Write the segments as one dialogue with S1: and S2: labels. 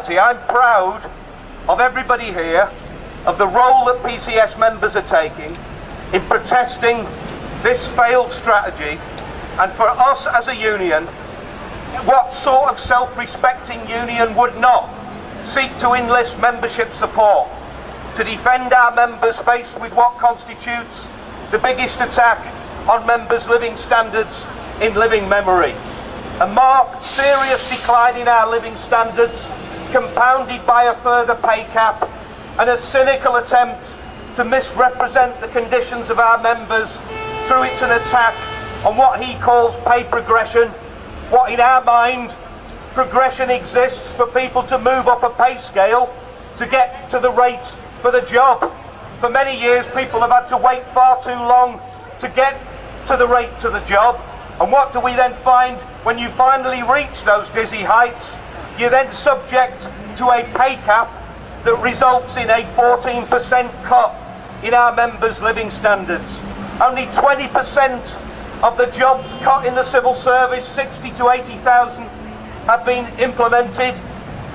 S1: reality. I'm proud of everybody here, of the role that PCS members are taking in protesting this failed strategy. And for us as a union, what sort of self-respecting union would not seek to enlist membership support to defend our members faced with what constitutes the biggest attack on members' living standards in living memory? A marked, serious decline in our living standards, compounded by a further pay cap, and a cynical attempt to misrepresent the conditions of our members through it's an attack on what he calls pay progression, what in our mind, progression exists for people to move up a pay scale to get to the rate for the job. For many years, people have had to wait far too long to get to the rate to the job. And what do we then find when you finally reach those dizzy heights? You're then subject to a pay cap that results in a 14% cut in our members' living standards. Only 20% of the jobs cut in the civil service, 60 to 80,000, have been implemented.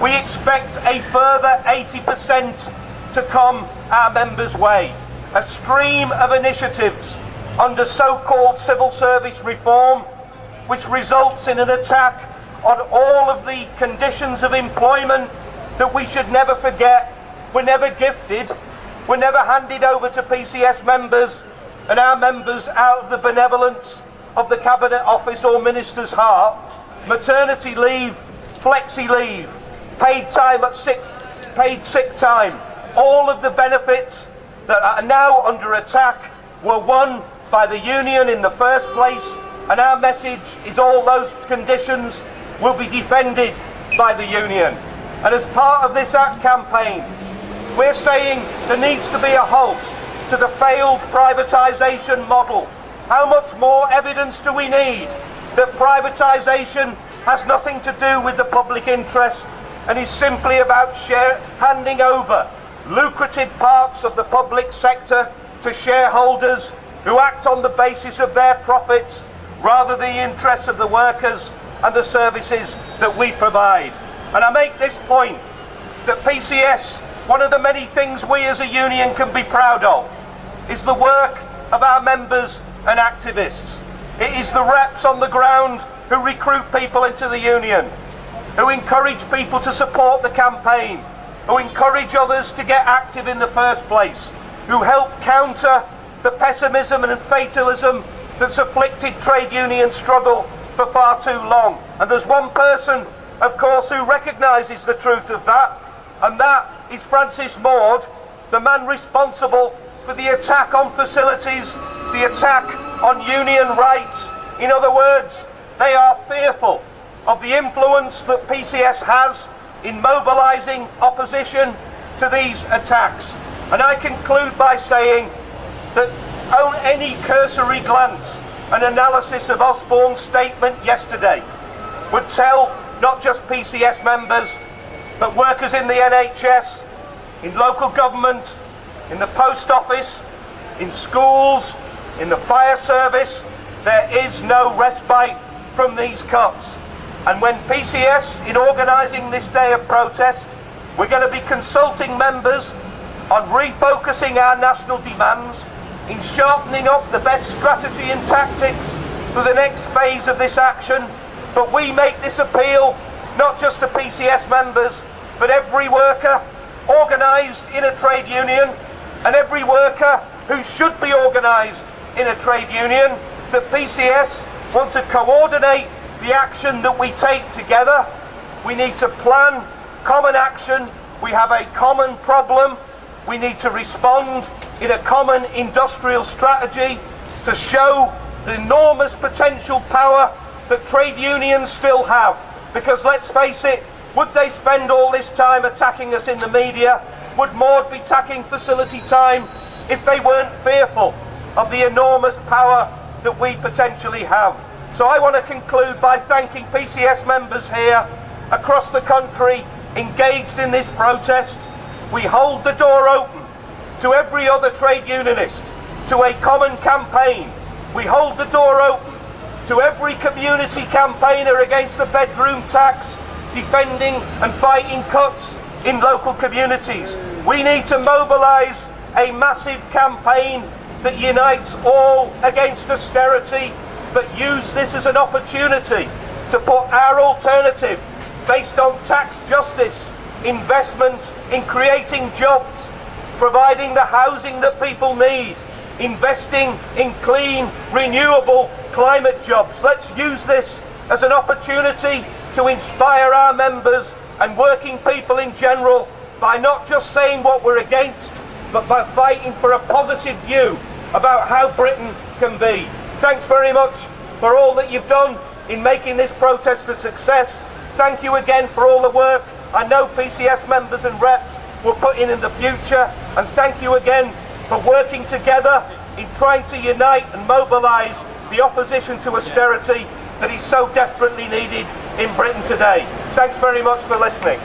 S1: We expect a further 80% to come our members' way. A stream of initiatives under so-called civil service reform, which results in an attack on all of the conditions of employment that we should never forget, were never gifted, were never handed over to PCS members and our members out of the benevolence of the Cabinet Office or Minister's heart. Maternity leave, flexi leave, paid time at paid sick time, all of the benefits that are now under attack were won by the union in the first place, and our message is all those conditions will be defended by the union. And as part of this ACT campaign, we're saying there needs to be a halt to the failed privatisation model. How much more evidence do we need that privatisation has nothing to do with the public interest and is simply about handing over lucrative parts of the public sector to shareholders who act on the basis of their profits rather than the interests of the workers and the services that we provide? And I make this point that PCS, one of the many things we as a union can be proud of, is the work of our members and activists. It is the reps on the ground who recruit people into the union, who encourage people to support the campaign, who encourage others to get active in the first place, who help counter the pessimism and fatalism that's afflicted trade union struggle for far too long. And there's one person, of course, who recognises the truth of that, and that is Francis Maude, the man responsible for the attack on facilities, the attack on union rights. In other words, they are fearful of the influence that PCS has in mobilising opposition to these attacks. And I conclude by saying that on any cursory glance and analysis of Osborne's statement yesterday would tell not just PCS members, but workers in the NHS, in local government, in the post office, in schools, in the fire service, there is no respite from these cuts. And when PCS, in organising this day of protest, we're going to be consulting members on refocusing our national demands, in sharpening up the best strategy and tactics for the next phase of this action. But we make this appeal not just to PCS members, but every worker organised in a trade union and every worker who should be organised in a trade union, that PCS want to coordinate the action that we take together. We need to plan common action. We have a common problem. We need to respond in a common industrial strategy to show the enormous potential power that trade unions still have. Because let's face it, would they spend all this time attacking us in the media? Would Maude be attacking facility time if they weren't fearful of the enormous power that we potentially have? So I want to conclude by thanking PCS members here across the country engaged in this protest. We hold the door open to every other trade unionist to a common campaign. We hold the door open to every community campaigner against the bedroom tax defending and fighting cuts in local communities. We need to mobilise a massive campaign that unites all against austerity, but use this as an opportunity to put our alternative based on tax justice, investment in creating jobs, providing the housing that people need, investing in clean, renewable climate jobs. Let's use this as an opportunity to inspire our members and working people in general by not just saying what we're against, but by fighting for a positive view about how Britain can be. Thanks very much for all that you've done in making this protest a success. Thank you again for all the work I know PCS members and reps will put in the future, and thank you again for working together in trying to unite and mobilise the opposition to austerity that is so desperately needed in Britain today. Thanks very much for listening.